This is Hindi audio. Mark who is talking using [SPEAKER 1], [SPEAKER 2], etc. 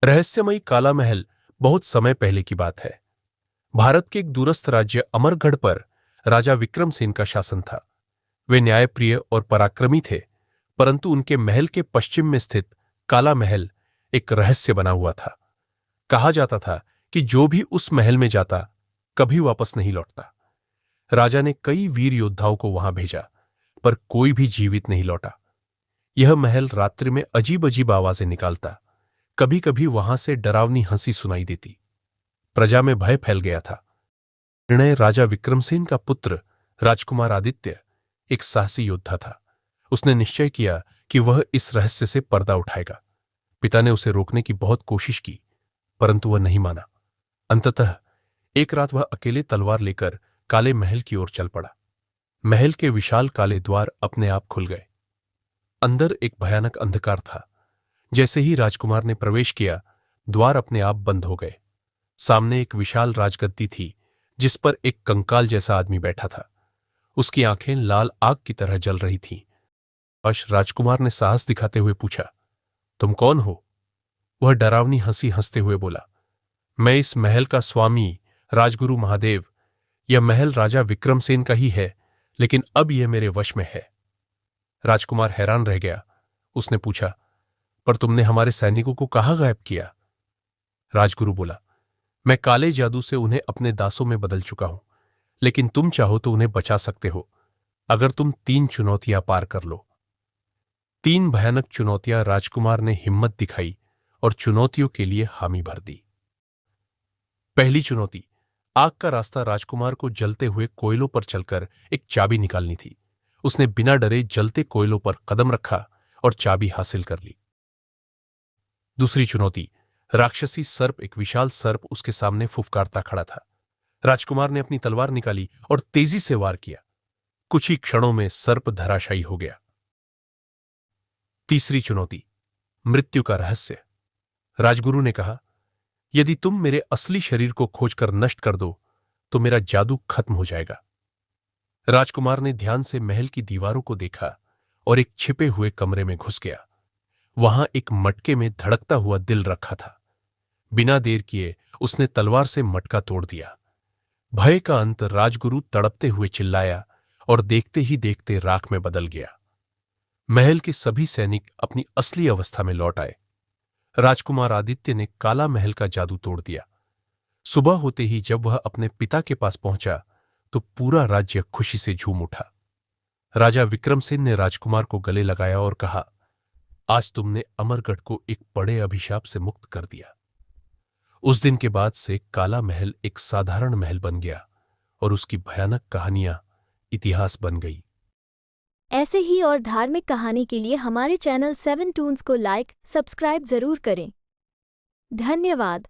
[SPEAKER 1] रहस्यमयी काला महल बहुत समय पहले की बात है। भारत के एक दूरस्थ राज्य अमरगढ़ पर राजा विक्रम सेन का शासन था। वे न्यायप्रिय और पराक्रमी थे, परंतु उनके महल के पश्चिम में स्थित काला महल एक रहस्य बना हुआ था। कहा जाता था कि जो भी उस महल में जाता कभी वापस नहीं लौटता। राजा ने कई वीर योद्धाओं को वहां भेजा, पर कोई भी जीवित नहीं लौटा। यह महल रात्रि में अजीब अजीब आवाजें निकालता। कभी कभी वहां से डरावनी हंसी सुनाई देती। प्रजा में भय फैल गया था। निर्णय राजा विक्रमसेन का पुत्र राजकुमार आदित्य एक साहसी योद्धा था। उसने निश्चय किया कि वह इस रहस्य से पर्दा उठाएगा। पिता ने उसे रोकने की बहुत कोशिश की, परंतु वह नहीं माना। अंततः एक रात वह अकेले तलवार लेकर काले महल की ओर चल पड़ा। महल के विशाल काले द्वार अपने आप खुल गए। अंदर एक भयानक अंधकार था। जैसे ही राजकुमार ने प्रवेश किया, द्वार अपने आप बंद हो गए। सामने एक विशाल राजगद्दी थी, जिस पर एक कंकाल जैसा आदमी बैठा था। उसकी आंखें लाल आग की तरह जल रही थीं। राजकुमार ने साहस दिखाते हुए पूछा, तुम कौन हो? वह डरावनी हंसी हंसते हुए बोला, मैं इस महल का स्वामी राजगुरु महादेव। यह महल राजा विक्रमसेन का ही है, लेकिन अब यह मेरे वश में है। राजकुमार हैरान रह गया। उसने पूछा, पर तुमने हमारे सैनिकों को कहाँ गायब किया? राजगुरु बोला, मैं काले जादू से उन्हें अपने दासों में बदल चुका हूं, लेकिन तुम चाहो तो उन्हें बचा सकते हो, अगर तुम 3 चुनौतियां पार कर लो। 3 भयानक चुनौतियां राजकुमार ने हिम्मत दिखाई और चुनौतियों के लिए हामी भर दी। पहली चुनौती, आग का रास्ता राजकुमार को जलते हुए कोयलों पर चलकर एक चाबी निकालनी थी। उसने बिना डरे जलते कोयलों पर कदम रखा और चाबी हासिल कर ली। दूसरी चुनौती, राक्षसी सर्प, एक विशाल सर्प उसके सामने फुफकारता खड़ा था। राजकुमार ने अपनी तलवार निकाली और तेजी से वार किया। कुछ ही क्षणों में सर्प धराशायी हो गया। तीसरी चुनौती, मृत्यु का रहस्य। राजगुरु ने कहा, यदि तुम मेरे असली शरीर को खोजकर नष्ट कर दो तो मेरा जादू खत्म हो जाएगा। राजकुमार ने ध्यान से महल की दीवारों को देखा और एक छिपे हुए कमरे में घुस गया। वहां एक मटके में धड़कता हुआ दिल रखा था। बिना देर किए उसने तलवार से मटका तोड़ दिया। भय का अंत, राजगुरु तड़पते हुए चिल्लाया और देखते ही देखते राख में बदल गया। महल के सभी सैनिक अपनी असली अवस्था में लौट आए। राजकुमार आदित्य ने काला महल का जादू तोड़ दिया। सुबह होते ही जब वह अपने पिता के पास पहुंचा तो पूरा राज्य खुशी से झूम उठा। राजा विक्रमसेन ने राजकुमार को गले लगाया और कहा, आज तुमने अमरगढ़ को एक बड़े अभिशाप से मुक्त कर दिया। उस दिन के बाद से काला महल एक साधारण महल बन गया और उसकी भयानक कहानियां इतिहास बन गई।
[SPEAKER 2] ऐसे ही और धार्मिक कहानी के लिए हमारे चैनल 7 टून्स को लाइक, सब्सक्राइब जरूर करें। धन्यवाद।